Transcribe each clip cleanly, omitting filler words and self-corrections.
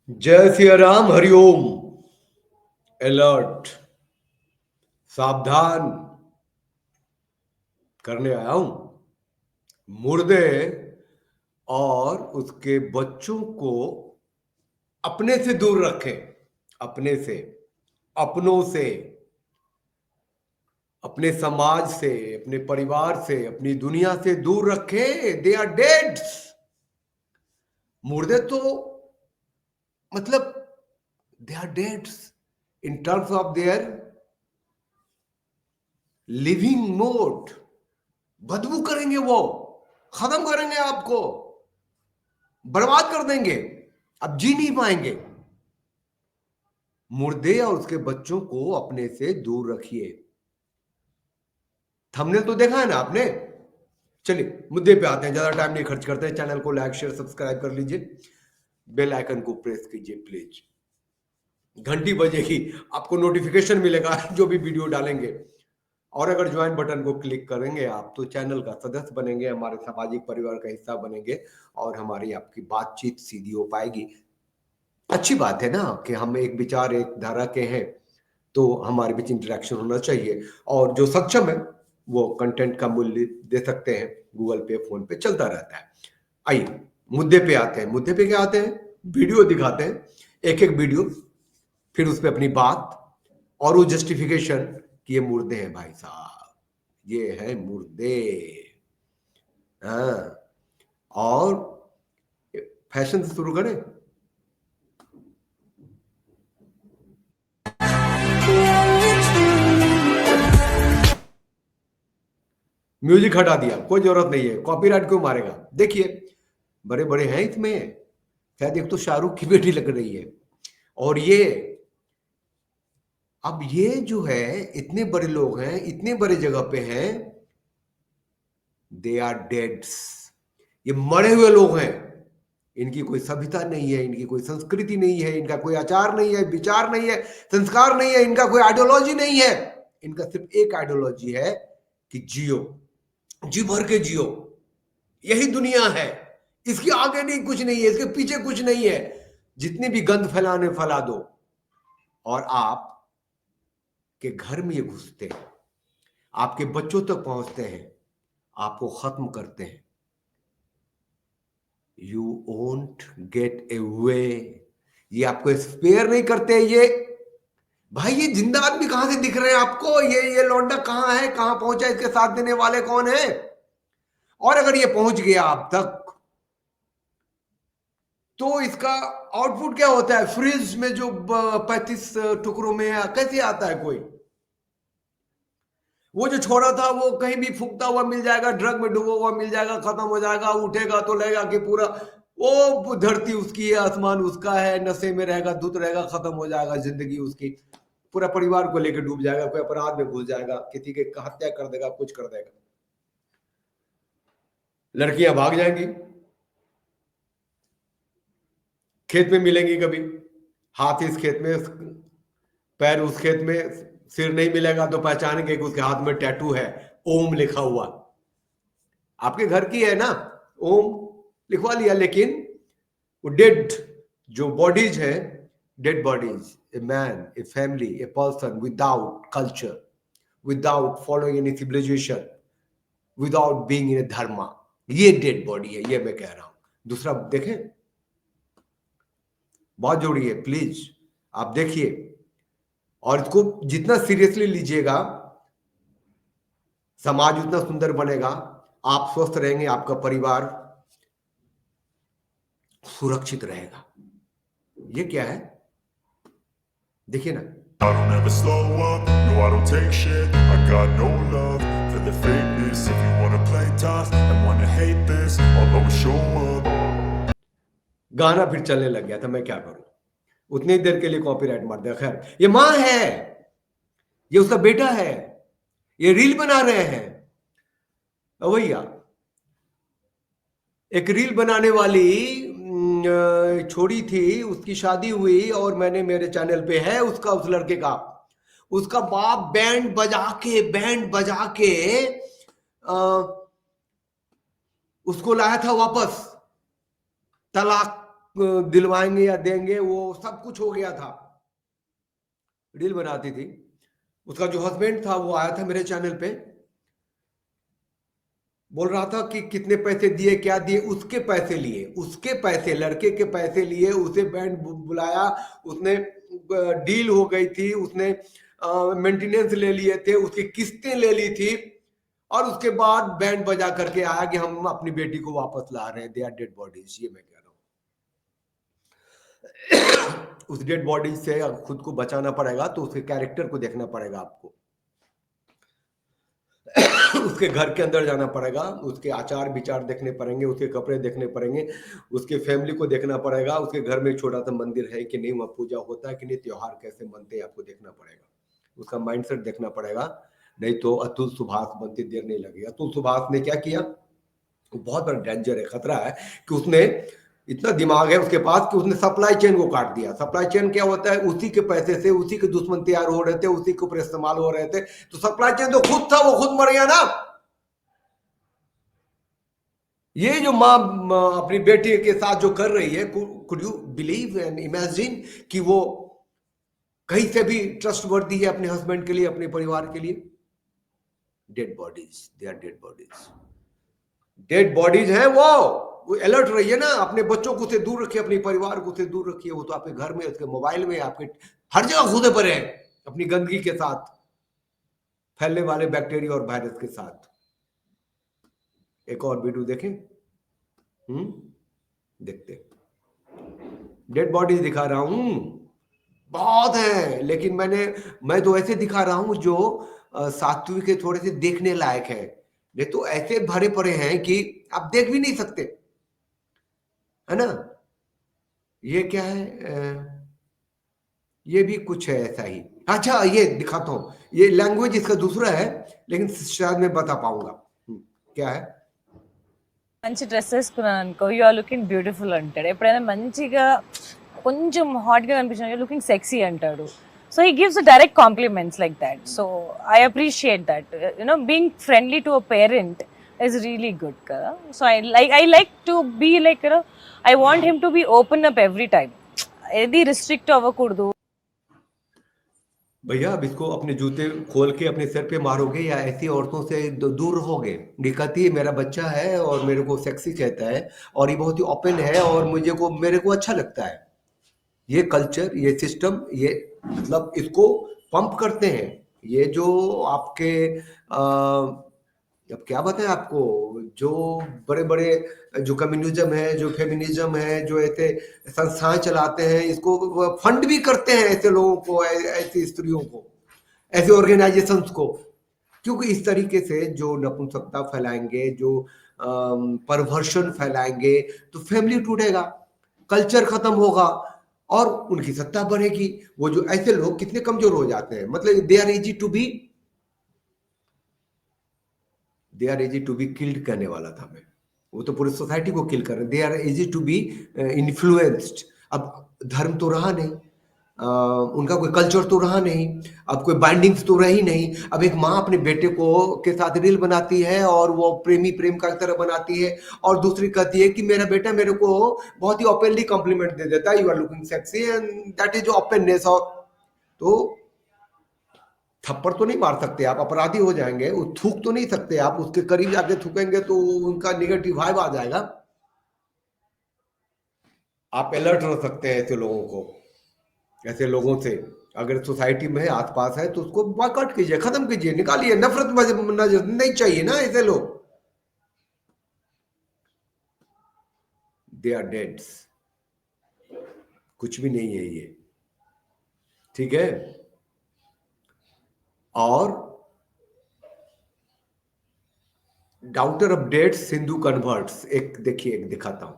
जय सिया राम, हरिओम। अलर्ट, सावधान करने आया हूं। मुर्दे और उसके बच्चों को अपने से दूर रखें। अपने से, अपनों से, अपने समाज से, अपने परिवार से, अपनी दुनिया से दूर रखें। They are dead. मुर्दे तो मतलब they are dead in terms of their living mode. बदबू करेंगे, वो खत्म करेंगे, आपको बर्बाद कर देंगे, अब जी नहीं पाएंगे। मुर्दे और उसके बच्चों को अपने से दूर रखिए। थंबनेल तो देखा है ना आपने। चलिए मुद्दे पे आते हैं, ज्यादा टाइम नहीं खर्च करते हैं। चैनल को लाइक शेयर सब्सक्राइब कर लीजिए, बेल आइकन को प्रेस कीजिए प्लीज। घंटी बजेगी, आपको नोटिफिकेशन मिलेगा जो भी वीडियो डालेंगे। और अगर ज्वाइन बटन को क्लिक करेंगे आप तो चैनल का सदस्य बनेंगे, हमारे सामाजिक परिवार का हिस्सा बनेंगे और हमारी आपकी बातचीत सीधी हो पाएगी। अच्छी बात है ना कि हम एक विचार एक धारा के हैं, तो हमारे बीच इंटरेक्शन होना चाहिए। और जो सक्षम है वो कंटेंट का मूल्य दे सकते हैं, गूगल पे फोन पे चलता रहता है। आइए मुद्दे पे आते हैं। मुद्दे पे क्या आते हैं, वीडियो दिखाते हैं, एक एक वीडियो, फिर उस पर अपनी बात और वो जस्टिफिकेशन कि ये मुर्दे हैं भाई साहब, ये है मुर्दे। हाँ, और फैशन से शुरू करें। म्यूजिक हटा दिया, कोई जरूरत नहीं है, कॉपीराइट क्यों मारेगा। देखिए बड़े बड़े हैं इसमें, शायद एक तो शाहरुख की बेटी लग रही है। और ये अब ये जो है, इतने बड़े लोग हैं, इतने बड़े जगह पे हैं, दे आर डेड्स। ये मरे हुए लोग हैं। इनकी कोई सभ्यता नहीं है, इनकी कोई संस्कृति नहीं है, इनका कोई आचार नहीं है, विचार नहीं है, संस्कार नहीं है, इनका कोई आइडियोलॉजी नहीं है। इनका सिर्फ एक आइडियोलॉजी है कि जियो, जी भर के जियो, यही दुनिया है, इसके आगे नहीं कुछ नहीं है, इसके पीछे कुछ नहीं है। जितनी भी गंद फैलाने फैला दो। और आप के घर में ये घुसते हैं, आपके बच्चों तक पहुंचते हैं, आपको खत्म करते हैं। You won't get away. ये आपको स्पेयर नहीं करते। ये भाई, ये जिंदा आदमी कहां से दिख रहे हैं आपको? ये लौंडा कहां है, कहां पहुंचा, इसके साथ देने वाले कौन है? और अगर ये पहुंच गया आप तक तो इसका आउटपुट क्या होता है? फ्रिज में जो 35 टुकड़ों में कैसे आता है कोई? वो जो छोड़ा था वो कहीं भी फूकता हुआ मिल जाएगा, ड्रग में डूबा हुआ मिल जाएगा, खत्म हो जाएगा। उठेगा तो लगेगा कि पूरा वो धरती उसकी है, आसमान उसका है, नशे में रहेगा, धुत रहेगा, खत्म हो जाएगा जिंदगी उसकी। पूरा परिवार को लेकर डूब जाएगा, कोई अपराध में घुस जाएगा, किसी के हत्या कर देगा, कुछ कर देगा। लड़कियां भाग जाएंगी, खेत में मिलेंगी कभी, हाथ इस खेत में, पैर उस खेत में, सिर नहीं मिलेगा तो पहचानेंगे कि उसके हाथ में टैटू है, ओम लिखा हुआ। आपके घर की है ना, ओम लिखवा लिया। लेकिन वो डेड जो बॉडीज है, dead bodies, a man, a family, a person without culture, without following any civilization, without being in a dharma, ये डेड बॉडी है, ये मैं कह रहा हूं। दूसरा देखें, बहुत जरूरी है, प्लीज आप देखिए। और इसको जितना सीरियसली लीजिएगा, समाज उतना सुंदर बनेगा, आप स्वस्थ रहेंगे, आपका परिवार सुरक्षित रहेगा। ये क्या है देखिए ना। I don't ever slow up, no I don't take shit. I got no love for the fakeness. If you wanna play tough and wanna hate this, I'll always show up. गाना फिर चलने लग गया था, मैं क्या करूं, उतनी देर के लिए कॉपीराइट मार दिया। खैर, ये मां है, ये उसका बेटा है, ये रील बना रहे हैं। भैया, एक रील बनाने वाली छोड़ी थी, उसकी शादी हुई और मैंने, मेरे चैनल पे है उसका, उस लड़के का, उसका बाप बैंड बजा के अ, उसको लाया था वापस, तलाक दिलवाएंगे या देंगे, वो सब कुछ हो गया था। रील बनाती थी, उसका जो हस्बैंड था वो आया था मेरे चैनल पे, बोल रहा था कि कितने पैसे दिए, क्या दिए, उसके पैसे लिए, उसके पैसे, लड़के के पैसे लिए, उसे बैंड बुलाया, उसने डील हो गई थी, उसने मेंटेनेंस ले लिए थे, उसकी किस्तें ले ली थी, और उसके बाद बैंड बजा करके आया कि हम अपनी बेटी को वापस ला रहे हैं, दे आर डेड बॉडीज। ये मैं कह रहा हूं। उस डेड बॉडी से खुद को बचाना पड़ेगा तो उसके कैरेक्टर को देखना पड़ेगा आपको। उसके घर के अंदर जाना पड़ेगा, उसके आचार विचार देखने पड़ेंगे, उसके कपड़े देखने पड़ेंगे, उसके फैमिली को देखना पड़ेगा, उसके घर में एक छोटा सा मंदिर है कि नहीं, वहां पूजा होता है कि नहीं, त्योहार कैसे मनते हैं, आपको देखना पड़ेगा, उसका माइंडसेट देखना पड़ेगा। नहीं तो अतुल सुभाष बनते देर नहीं लगेगी। अतुल सुभाष ने क्या किया, बहुत बड़ा डेंजर है, खतरा है कि उसने, इतना दिमाग है उसके पास कि उसने सप्लाई चेन को काट दिया। सप्लाई चेन क्या होता है, उसी के पैसे से उसी के दुश्मन तैयार हो रहे थे, उसी के ऊपर इस्तेमाल हो रहे थे, तो सप्लाई चेन तो खुद था, वो खुद मर गया ना। ये जो माँ अपनी बेटी के साथ जो कर रही है, could you believe and imagine कि वो कहीं से भी ट्रस्ट वर्दी है अपने हस्बैंड के लिए, अपने परिवार के लिए। Dead bodies, they are dead bodies, dead bodies है वो अलर्ट रहिए ना, अपने बच्चों को से दूर रखिए, अपने परिवार को से दूर रखिए। वो तो आपके घर में, उसके मोबाइल में, आपके हर जगह घुसे पड़े हैं अपनी गंदगी के साथ, फैलने वाले बैक्टीरिया और वायरस के साथ। एक और वीडियो देखें, देखते, डेड बॉडीज दिखा रहा हूं, बहुत है, लेकिन मैं तो ऐसे दिखा रहा हूं जो सात्विक के थोड़े से देखने लायक है। ये तो ऐसे भरे पड़े हैं कि आप देख भी नहीं सकते, है ना। ये क्या है, ये भी कुछ है ऐसा ही। अच्छा, ये दिखाता हूं, ये लैंग्वेज इसका दूसरा है, लेकिन शायद मैं बता पाऊंगा। क्या है, మంచి డ్రెస్ వేసుకున్నాను అనుకో, యు ఆర్ లుకింగ్ బ్యూటిఫుల్ అంటాడు. ఎప్పుడైనా మంచిగా కొంచెం హాట్గా కనిపించిన యూ లుకింగ్ సెక్సీ అంటాడు. So he gives direct compliments like that. So I appreciate that. You know being friendly to a parent is really good కదా. So I like to be like, you know, I want him to be open up every time. ఏది restrict అవ్వకూడదు. भैया अब इसको अपने जूते खोल के अपने सर पे मारोगे या ऐसी औरतों से दूर रहोगे। दिखाती है मेरा बच्चा है और मेरे को सेक्सी कहता है और ये बहुत ही ओपन है और मेरे को अच्छा लगता है। ये कल्चर, ये सिस्टम, ये मतलब इसको पंप करते हैं। ये जो आपके अब क्या बताएं आपको, जो बड़े बड़े जो कम्युनिज्म है, जो फेमिनिज्म है, जो ऐसे संस्थाएं चलाते हैं, इसको फंड भी करते हैं ऐसे लोगों को, ऐसी स्त्रियों को, ऐसे ऑर्गेनाइजेशंस को, क्योंकि इस तरीके से जो नपुंसकता फैलाएंगे, जो परवर्शन फैलाएंगे, तो फैमिली टूटेगा, कल्चर खत्म होगा और उनकी सत्ता बढ़ेगी। वो जो ऐसे लोग कितने कमजोर हो जाते हैं, मतलब they are easy to be killed करने वाला था मैं। वो तो पूरी सोसाइटी को किल कर रहे, they are easy to be influenced. अब धर्म तो रहा नहीं, उनका कोई कल्चर तो रहा नहीं, अब कोई बाइंडिंग्स तो रही नहीं। अब एक माँ अपने बेटे को के साथ रील बनाती है और वो प्रेम का तरह बनाती है, और दूसरी कहती है कि मेरा बेटा मेरे को बहुत ही ओपनली कॉम्प्लीमेंट दे देता है, you are looking sexy, and that is openness. और तो थप्पड़ तो नहीं मार सकते आप, अपराधी हो जाएंगे। वो थूक तो नहीं सकते आप, उसके करीब जाके थूकेंगे तो उनका निगेटिव वाइब आ जाएगा। आप अलर्ट रह सकते हैं ऐसे लोगों को, ऐसे लोगों से। अगर सोसाइटी में आसपास है तो उसको बॉयकॉट कीजिए, खत्म कीजिए, निकालिए। नफरत नजर नहीं चाहिए ना ऐसे लोग। दे आर डेड्स, कुछ भी नहीं है ये, ठीक है। और डाउटर अपडेट्स हिंदू कन्वर्ट्स, एक देखिए, एक दिखाता हूं।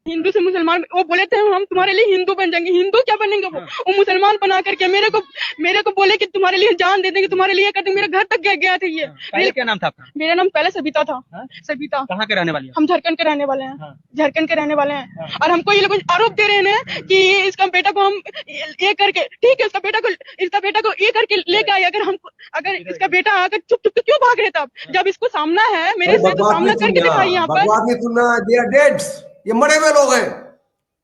हिंदू से मुसलमान, वो बोले थे हम तुम्हारे लिए हिंदू बन जाएंगे। हिंदू क्या बनेंगे वो मुसलमान बना करके मेरे को बोले कि तुम्हारे लिए जान दे देंगे, तुम्हारे लिए कर देंगे। मेरे घर तक गया थे ये। पहले क्या नाम था आपका? मेरा नाम पहले सबिता था। सबिता। कहाँ के रहने वाली है? हम झारखंड के रहने वाले हैं। झारखंड के रहने वाले हैं। और हमको ये लोग आरोप दे रहे हैं कि इसका बेटा को हम ये करके, ठीक है, इसका बेटा को ये करके लेके आए। अगर इसका बेटा आकर चुप चुप क्यों भाग रहे? तब जब इसको सामना है, मेरे से तो सामना करके दिखाई यहाँ पर। बकवास नहीं सुनना, दे आर डेड्स, ये मरे हुए लोग हैं।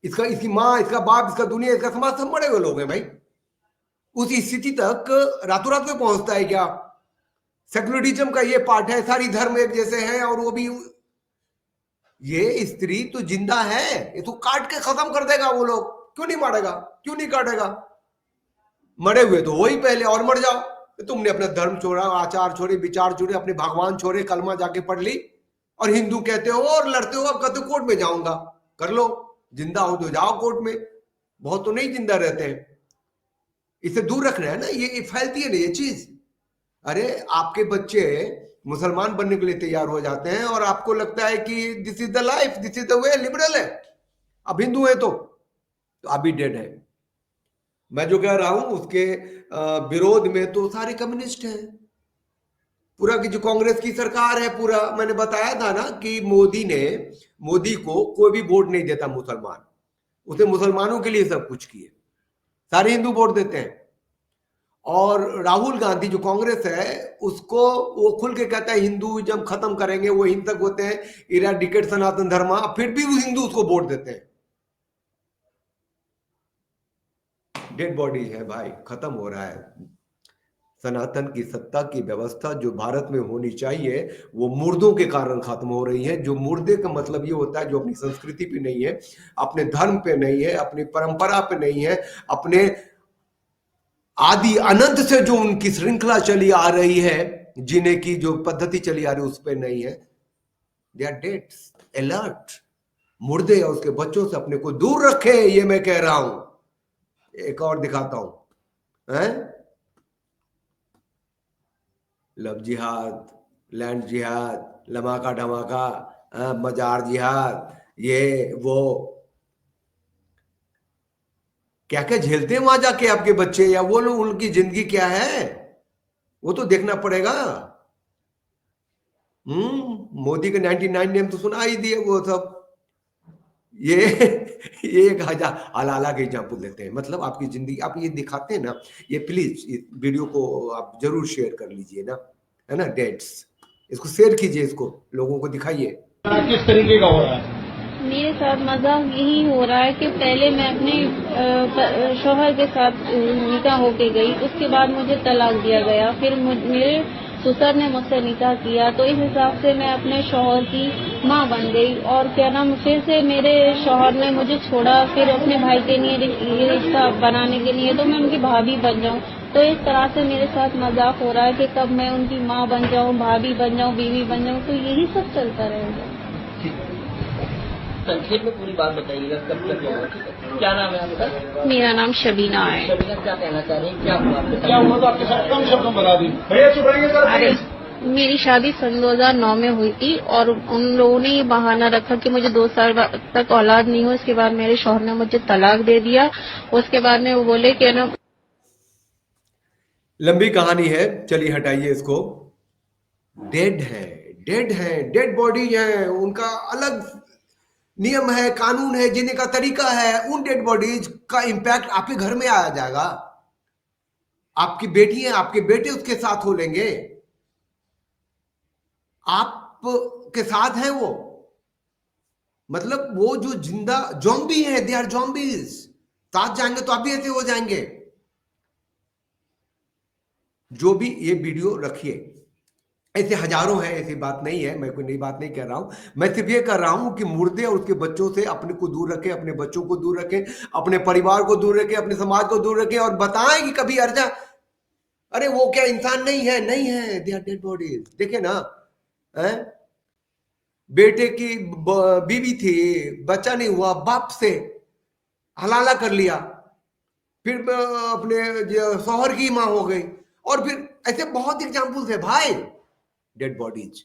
इसकी माँ, इसका बाप, इसका दुनिया, इसका समाज सब मरे हुए लोग हैं भाई। उस स्थिति तक रातों रात में पहुंचता है क्या? सेक्युलरिज्म का ये पार्ट है, सारी धर्म एक जैसे हैं और वो भी। ये स्त्री तो जिंदा है, ये तो काट के खत्म कर देगा वो लोग। क्यों नहीं मारेगा, क्यों नहीं काटेगा? मरे हुए तो वही पहले, और मर जाओ। तुमने अपना धर्म छोड़ा, आचार छोड़े, विचार छोड़े, अपने भगवान छोड़े, कलमा जाके पढ़ ली और हिंदू कहते हो और लड़ते हो। अब कहते हो कोर्ट में जाऊंगा, कर लो, जिंदा हो तो जाओ कोर्ट में। बहुत तो नहीं जिंदा रहते हैं, इसे दूर रखना है ना। ये फैलती है ना ये चीज। अरे आपके बच्चे मुसलमान बनने के लिए तैयार हो जाते हैं और आपको लगता है कि this is the life, this is the way, liberal है। अब हिंदू है तो अभी डेड है। मैं जो कह रहा हूं उसके विरोध में तो सारे कम्युनिस्ट हैं। पूरा की जो कांग्रेस की सरकार है, पूरा मैंने बताया था ना कि मोदी को कोई भी वोट नहीं देता मुसलमान। उसने मुसलमानों के लिए सब कुछ किए, सारे हिंदू वोट देते हैं। और राहुल गांधी जो कांग्रेस है उसको वो खुल के कहता है हिंदूइज्म खत्म करेंगे, वो हिंसक होते हैं, इराडिकेट सनातन धर्म, फिर भी वो हिंदू उसको वोट देते हैं। डेड बॉडी है भाई, खत्म हो रहा है। सनातन की सत्ता की व्यवस्था जो भारत में होनी चाहिए वो मुर्दों के कारण खत्म हो रही है। जो मुर्दे का मतलब ये होता है जो अपनी संस्कृति पे नहीं है, अपने धर्म पे नहीं है, अपनी परंपरा पे नहीं है, अपने आदि अनंत से जो उनकी श्रृंखला चली आ रही है, जीने की जो पद्धति चली आ रही है उस पर नहीं है। They are dead, alert. मुर्दे और उसके बच्चों से अपने को दूर रखे, ये मैं कह रहा हूं। एक और दिखाता हूं, लव जिहाद, लैंड जिहाद, लमाका ढमाका, मजार जिहाद, ये वो क्या क्या झेलते हैं वहां जाके आपके बच्चे, या वो लोग, उनकी जिंदगी क्या है वो तो देखना पड़ेगा। मोदी के 99 नेम तो सुना ही दिए वो सब। ये 1000 आला के एग्जाम्पल देते हैं। मतलब आपकी जिंदगी आप ये दिखाते हैं ना, ये प्लीज इस वीडियो को आप जरूर शेयर कर लीजिए ना, है ना डेट्स, इसको शेयर कीजिए, इसको लोगों को दिखाइए। किस तरीके का हो रहा है? मेरे साथ मजाक यही हो रहा है कि पहले मैं अपने शौहर के साथ निकाह होके गई, उसके बाद मुझे तलाक दिया गया। फिर मेरे ससुर ने मुझसे निकाह किया, तो इस हिसाब से मैं अपने शौहर की माँ बन गई। और क्या नाम, फिर से मेरे शौहर ने मुझे छोड़ा, फिर अपने भाई के लिए ये रिश्ता बनाने के लिए तो मैं उनकी भाभी बन जाऊँ। तो इस तरह से मेरे साथ मजाक हो रहा है कि कब मैं उनकी माँ बन जाऊँ, भाभी बन जाऊँ, बीवी बन जाऊँ। तो यही सब चलता रहेगा। संक्षेप में पूरी बात बताइएगा, कब तक होगा? ठीक है, क्या नाम है आपका? मेरा नाम शबीना है। शबीना, क्या कहना चाह रही हैं? क्या हुआ आपके साथ? क्या हुआ तो आपके साथ? कम शब्दों में बता दी भैया, चुपाइए सर। अरे मेरी शादी सन 2009 में हुई थी और उन लोगों ने ये बहाना रखा कि मुझे 2 साल तक औलाद नहीं हो। इसके बाद मेरे शौहर ने मुझे तलाक दे दिया। उसके बाद में वो बोले कि ना, लंबी कहानी है, चलिए हटाइए इसको। डेड है, डेड बॉडी है, उनका अलग नियम है, कानून है, जीने का तरीका है। उन डेड बॉडीज का इंपैक्ट आपके घर में आ जाएगा। आपकी बेटी है, आपके बेटे उसके साथ हो लेंगे, आप के साथ है वो। मतलब वो जो जिंदा ज़ॉम्बी है, दे आर ज़ॉम्बीज। साथ जाएंगे तो आप भी ऐसे हो जाएंगे। जो भी ये वीडियो रखिए, ऐसे हजारों हैं, ऐसी बात नहीं है, मैं कोई नई बात नहीं कह रहा हूं। मैं सिर्फ ये कर रहा हूं कि मुर्दे और उसके बच्चों से अपने को दूर रखें, अपने बच्चों को दूर रखें, अपने परिवार को दूर रखें, अपने समाज को दूर रखें, और बताएं कि कभी अर्जा, अरे वो क्या इंसान नहीं है, नहीं है, दे आर डेड बॉडीज। देखे ना, बेटे की बीवी थी, बच्चा नहीं हुआ, बाप से हलाला कर लिया, फिर अपने शौहर की मां हो गई, और फिर ऐसे बहुत एग्जाम्पल्स है भाई। डेड बॉडीज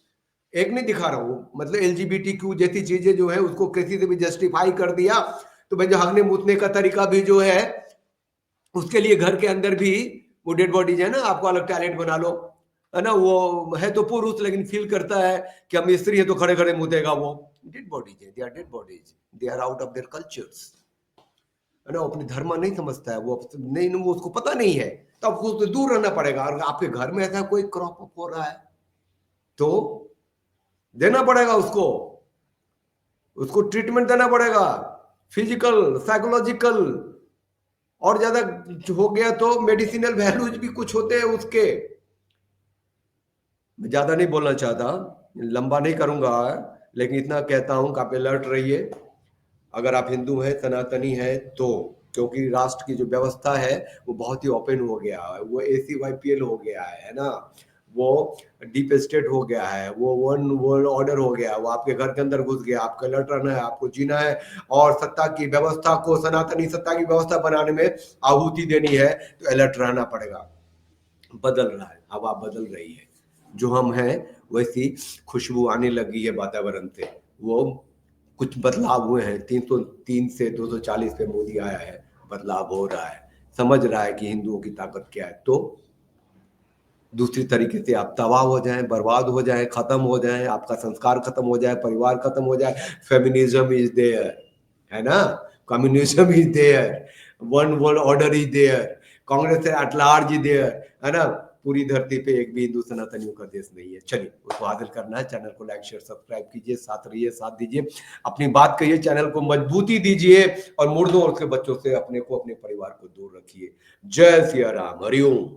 एक नहीं दिखा रहा हूँ, मतलब LGBTQ जैसी चीजें जो है उसको किसी से भी जस्टिफाई कर दिया तो भाई जो हगने मूतने का तरीका भी जो है उसके लिए घर के अंदर भी वो डेड बॉडीज है ना, आपको अलग टॉयलेट बना लो, है ना, वो है तो पुरुष लेकिन फील करता है कि हम स्त्री है तो खड़े खड़े मुतेगा, वो डेड बॉडीज है, they are dead bodies, they are out of their cultures, है ना, अपने धर्म नहीं समझता है वो, नहीं वो उसको पता नहीं है, तो आपको उससे दूर रहना पड़ेगा। और आपके घर में ऐसा कोई क्रॉप अप हो रहा है तो देना पड़ेगा उसको, उसको ट्रीटमेंट देना पड़ेगा, फिजिकल साइकोलॉजिकल, और ज्यादा हो गया तो मेडिसिनल वैल्यूज भी कुछ होते हैं उसके। मैं ज्यादा नहीं बोलना चाहता, लंबा नहीं करूंगा, लेकिन इतना कहता हूं कि आप अलर्ट रहिए अगर आप हिंदू हैं, सनातनी हैं तो, क्योंकि राष्ट्र की जो व्यवस्था है वो बहुत ही ओपन हो गया है, वो ACYPL हो गया है ना, वो डीप स्टेट हो गया है, वो वन वर्ल्ड ऑर्डर हो गया, वो आपके घर के अंदर घुस गया, आपको अलर्ट रहना है, आपको जीना है, और सत्ता की व्यवस्था को, सनातनी सत्ता की व्यवस्था बनाने में आहुति देनी है, तो अलर्ट रहना पड़ेगा। बदल रहा है, अब आप बदल रही है, जो हम हैं वैसी खुशबू आने लगी है वातावरण से, वो कुछ बदलाव हुए हैं, 303 से 240 पे मोदी आया है, बदलाव हो रहा है, समझ रहा है कि हिंदुओं की ताकत क्या है, तो दूसरी तरीके से आप तबाह हो जाएं, बर्बाद हो जाएं, खत्म हो जाएं, आपका संस्कार खत्म हो जाए, परिवार खत्म हो जाए, फेमिनिज्म इज देयर, है ना, communism is there, one world order is there, Congress at large is there, है ना, पूरी धरती पे एक भी हिंदू सनातनियों का देश नहीं है। चलिए, उसको हासिल करना है, चैनल को लाइक शेयर सब्सक्राइब कीजिए, साथ रहिए, साथ दीजिए, अपनी बात कहिए, चैनल को मजबूती दीजिए, और मुर्दों और उसके बच्चों से अपने को, अपने परिवार को दूर रखिए। जय सिया राम, हरिओम।